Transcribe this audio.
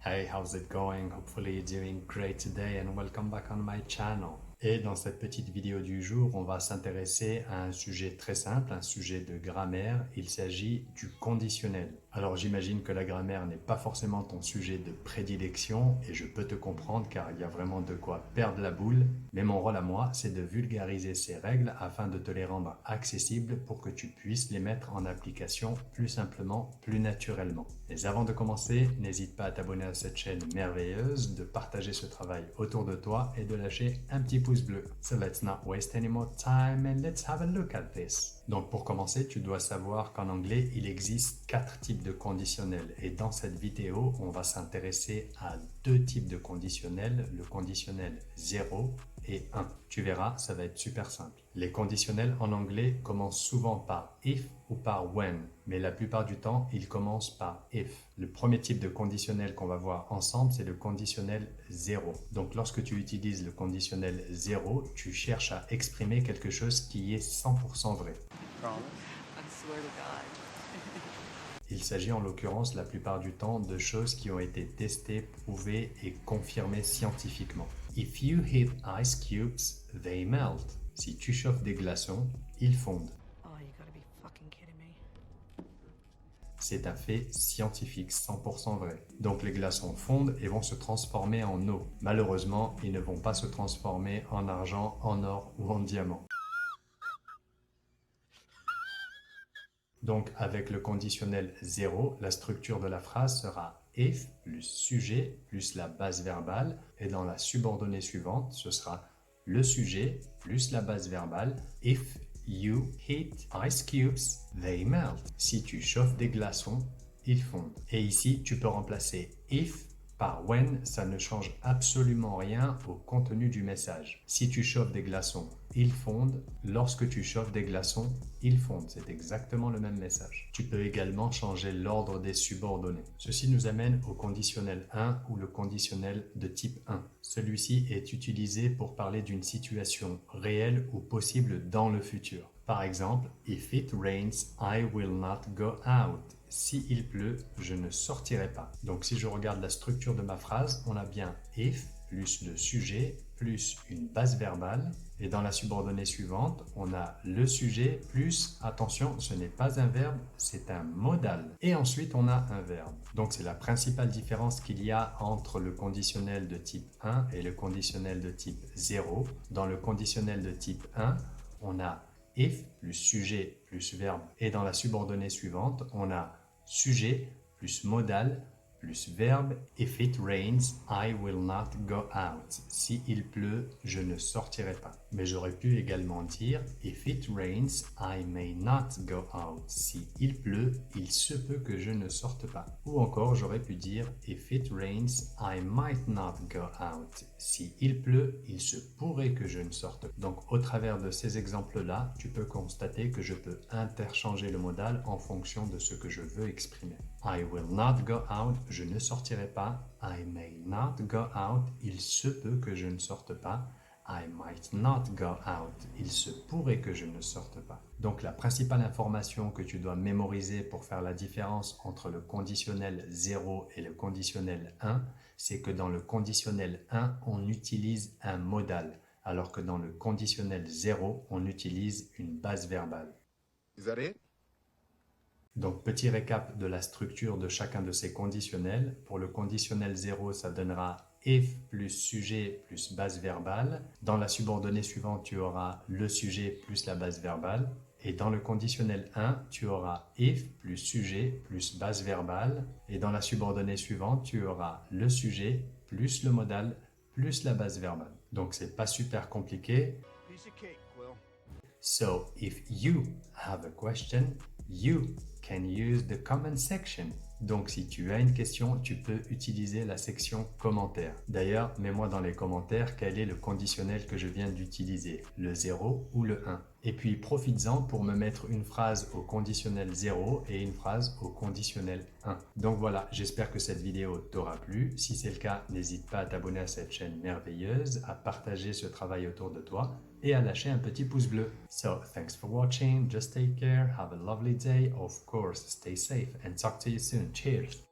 Hey, how's it going? Hopefully you're doing great today and welcome back on my channel. Et dans cette petite vidéo du jour, on va s'intéresser à un sujet très simple, un sujet de grammaire. Il s'agit du conditionnel. Alors j'imagine que la grammaire n'est pas forcément ton sujet de prédilection et je peux te comprendre car il y a vraiment de quoi perdre la boule. Mais mon rôle à moi, c'est de vulgariser ces règles afin de te les rendre accessibles pour que tu puisses les mettre en application plus simplement, plus naturellement. Mais avant de commencer, n'hésite pas à t'abonner à cette chaîne merveilleuse, de partager ce travail autour de toi et de lâcher un petit pouce bleu. So let's not waste any more time and let's have a look at this. Donc pour commencer, tu dois savoir qu'en anglais, il existe 4 types de conditionnels. Et dans cette vidéo, on va s'intéresser à 2 types de conditionnels, le conditionnel 0 et 1. Tu verras, ça va être super simple. Les conditionnels en anglais commencent souvent par if ou par when, mais la plupart du temps, ils commencent par if. Le premier type de conditionnel qu'on va voir ensemble, c'est le conditionnel 0. Donc lorsque tu utilises le conditionnel 0, tu cherches à exprimer quelque chose qui est 100% vrai. Promise? I swear to God. Il s'agit en l'occurrence la plupart du temps de choses qui ont été testées, prouvées et confirmées scientifiquement. If you heat ice cubes, they melt. Si tu chauffes des glaçons, ils fondent. Oh, you gotta be fucking kidding me. C'est un fait scientifique, 100% vrai. Donc les glaçons fondent et vont se transformer en eau. Malheureusement, ils ne vont pas se transformer en argent, en or ou en diamant. Donc avec le conditionnel 0, la structure de la phrase sera if plus sujet plus la base verbale et dans la subordonnée suivante, ce sera le sujet plus la base verbale. If you heat ice cubes, they melt. Si tu chauffes des glaçons, ils fondent. Et ici, tu peux remplacer if par when, ça ne change absolument rien au contenu du message. Si tu chauffes des glaçons, ils fondent. Lorsque tu chauffes des glaçons, ils fondent. C'est exactement le même message. Tu peux également changer l'ordre des subordonnés. Ceci nous amène au conditionnel 1 ou le conditionnel de type 1. Celui-ci est utilisé pour parler d'une situation réelle ou possible dans le futur. Par exemple, if it rains, I will not go out. Si il pleut, je ne sortirai pas. Donc si je regarde la structure de ma phrase, on a bien if plus le sujet plus une base verbale. Et dans la subordonnée suivante, on a le sujet plus, attention, ce n'est pas un verbe, c'est un modal. Et ensuite, on a un verbe. Donc c'est la principale différence qu'il y a entre le conditionnel de type 1 et le conditionnel de type 0. Dans le conditionnel de type 1, on a if plus sujet plus verbe. Et dans la subordonnée suivante, on a sujet plus modal plus verbe. If it rains, I will not go out. Si il pleut, je ne sortirai pas. Mais j'aurais pu également dire if it rains, I may not go out. Si il pleut, il se peut que je ne sorte pas. Ou encore, j'aurais pu dire if it rains, I might not go out. Si il pleut, il se pourrait que je ne sorte pas. Donc, au travers de ces exemples-là, tu peux constater que je peux interchanger le modal en fonction de ce que je veux exprimer. I will not go out, je ne sortirai pas. I may not go out, il se peut que je ne sorte pas. I might not go out, il se pourrait que je ne sorte pas. Donc la principale information que tu dois mémoriser pour faire la différence entre le conditionnel 0 et le conditionnel 1, c'est que dans le conditionnel 1, on utilise un modal, alors que dans le conditionnel 0, on utilise une base verbale. Is that it? Donc, petit récap de la structure de chacun de ces conditionnels. Pour le conditionnel 0, ça donnera if plus sujet plus base verbale. Dans la subordonnée suivante, tu auras le sujet plus la base verbale. Et dans le conditionnel 1, tu auras if plus sujet plus base verbale. Et dans la subordonnée suivante, tu auras le sujet plus le modal plus la base verbale. Donc, c'est pas super compliqué. Piece of cake, Quill. So, if you have a question, you can use the comment section. Donc, si tu as une question, tu peux utiliser la section commentaires. D'ailleurs, mets-moi dans les commentaires quel est le conditionnel que je viens d'utiliser, le 0 ou le 1. Et puis, profites-en pour me mettre une phrase au conditionnel 0 et une phrase au conditionnel 1. Donc voilà, j'espère que cette vidéo t'aura plu. Si c'est le cas, n'hésite pas à t'abonner à cette chaîne merveilleuse, à partager ce travail autour de toi et à lâcher un petit pouce bleu. So, thanks for watching, just take care, have a lovely day, of course, stay safe and talk to you soon. Cheers!